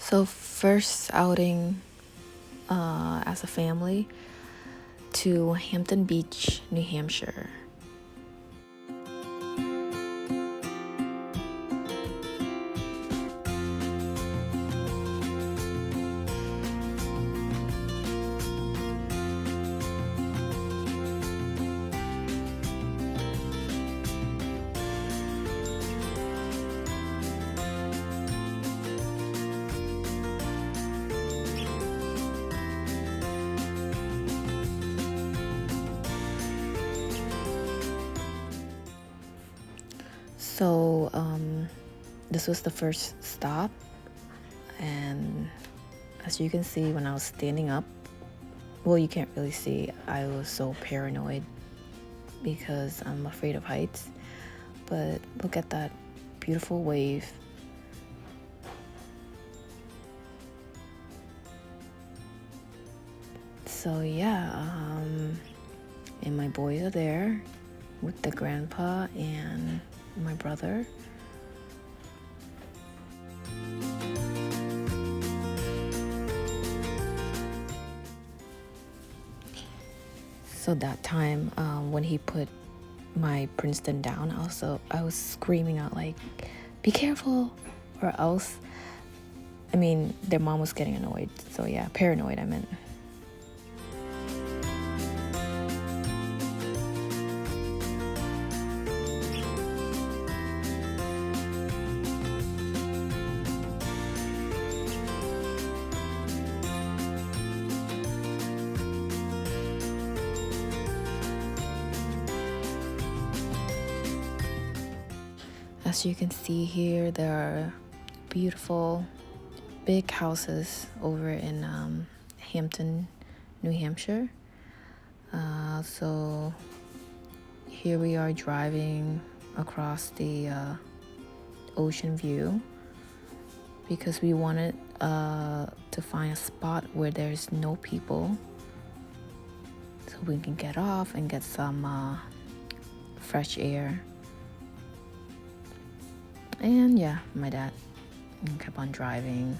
So first outing as a family to Hampton Beach, New Hampshire. So this was the first stop, and as you can see, when I was standing up, well, you can't really see, I was so paranoid because I'm afraid of heights. But look at that beautiful wave. So yeah, and my boys are there with the grandpa and my brother. So that time when he put my Princeton down, I was screaming out like, be careful, or else, I mean, their mom was getting annoyed. So yeah, paranoid I meant. As you can see here, there are beautiful big houses over in Hampton, New Hampshire. So here we are driving across the ocean view because we wanted to find a spot where there's no people so we can get off and get some fresh air. And yeah, my dad kept on driving.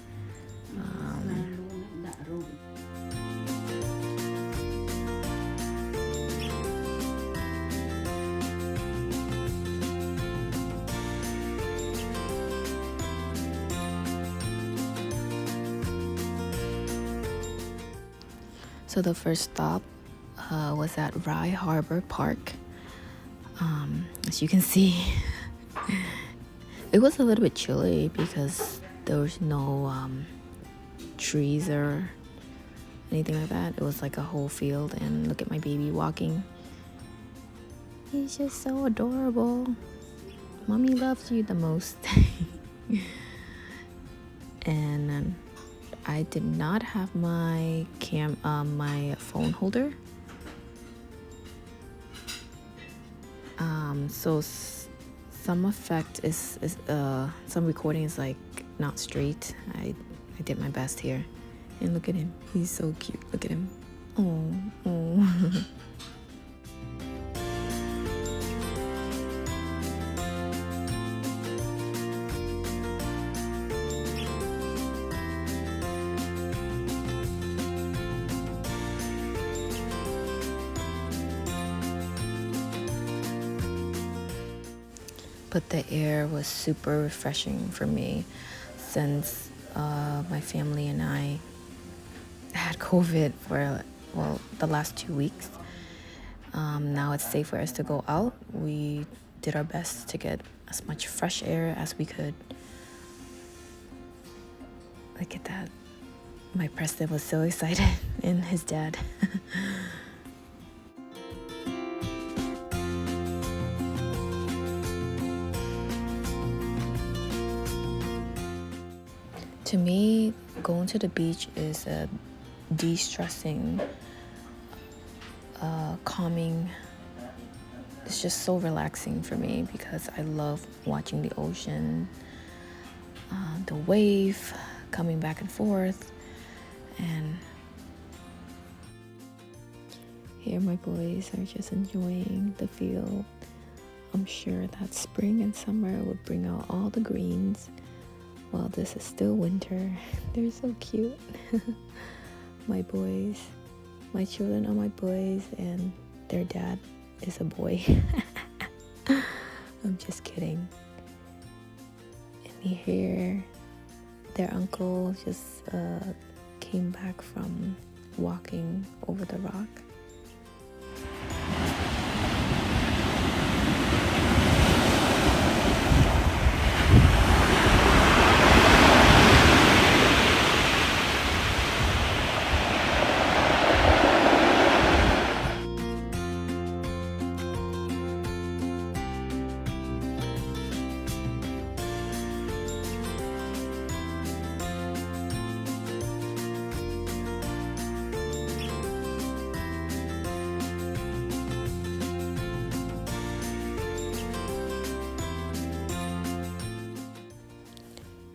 So the first stop was at Rye Harbor Park. As you can see, it was a little bit chilly because there was no trees or anything like that. It was like a whole field, and look at my baby walking. He's just so adorable. Mommy loves you the most. And I did not have my my phone holder. So some effect is some recording is like not straight. I did my best here. And look at him, he's so cute. Look at him. Oh. But the air was super refreshing for me since my family and I had COVID for, well, the last 2 weeks. Now it's safe for us to go out. We did our best to get as much fresh air as we could. Look at that. My Preston was so excited, and his dad. To me, going to the beach is a de-stressing, calming. It's just so relaxing for me because I love watching the ocean, the wave coming back and forth, and here my boys are just enjoying the field. I'm sure that spring and summer would bring out all the greens While this is still winter. They're so cute. My boys, my children are my boys, and their dad is a boy. I'm just kidding. And here, their uncle just came back from walking over the rock.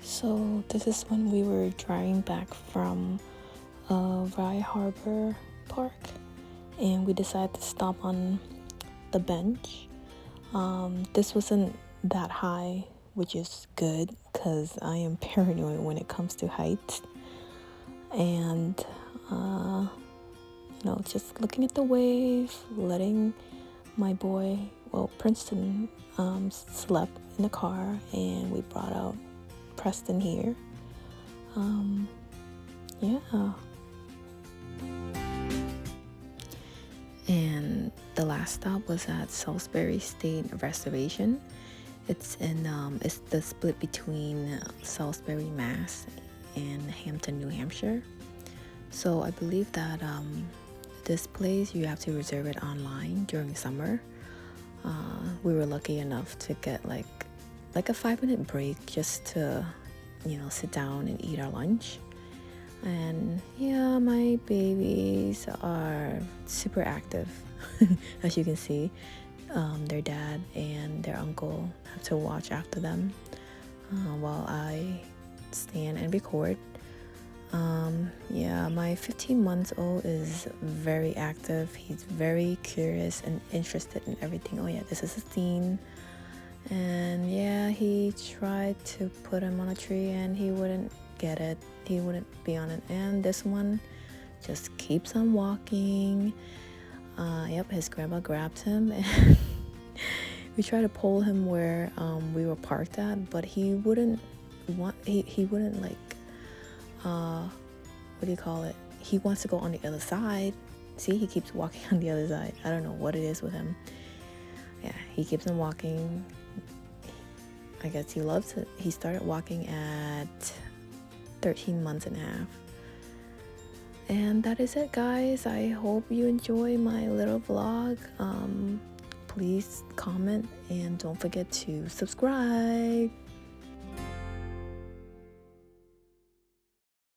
So this is when we were driving back from Rye Harbor Park, and we decided to stop on the bench. This wasn't that high, which is good because I am paranoid when it comes to heights. And just looking at the wave, letting my boy, Princeton, slept in the car, and we brought out Preston here. And the last stop was at Salisbury State Reservation. It's the split between Salisbury, Mass, and Hampton, New Hampshire. So I believe that this place you have to reserve it online during summer. We were lucky enough to get like a 5-minute break just to sit down and eat our lunch. And yeah, my babies are super active. As you can see, their dad and their uncle have to watch after them while I stand and record. My 15-month-old is very active. He's very curious and interested in everything. Oh yeah, this is a scene. And yeah, he tried to put him on a tree and he wouldn't get it. He wouldn't be on it. And this one just keeps on walking. His grandma grabbed him and we tried to pull him where we were parked at, but he wouldn't like what do you call it? He wants to go on the other side. See, he keeps walking on the other side. I don't know what it is with him. Yeah, he keeps on walking. I guess he loves it. He started walking at 13 months and a half. And that is it, guys. I hope you enjoy my little vlog. Please comment and don't forget to subscribe.